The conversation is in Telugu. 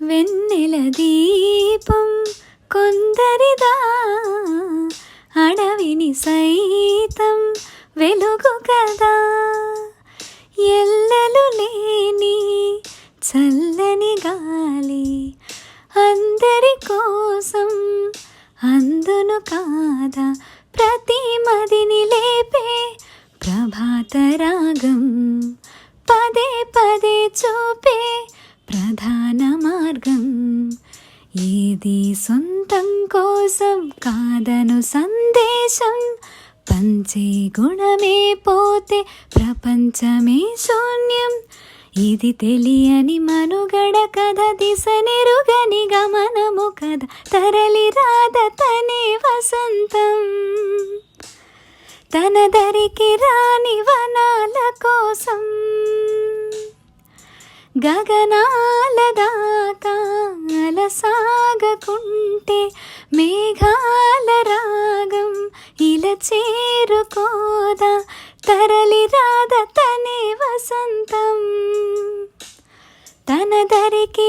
వెన్నెల దీపం కొందరిదా, అడవిని సైతం వెలుగు కదా. ఎల్లలు లేని చల్లని గాలి అందరి కోసం అందును కాదా. ప్రతి మదిని లేపే ప్రభాత రాగం పదే పదే చూపే ప్రధాన మార్గం. ఏది సొంతం కోసం కాదను సందేశం, పంచే గుణమే పోతే ప్రపంచమే శూన్యం. ఇది తెలియని మనుగడ కథ, దిశ నెరుగని గమనము కథ, తరలి రాద తనే వసంతం. తన దరికి రాని వనాల కోసం గగనాల దాకా అలసాగకుంటే మేఘాల రాగం ఇలా చేరుకోదా. తరలి రాద తనే వసంతం. తన దరికి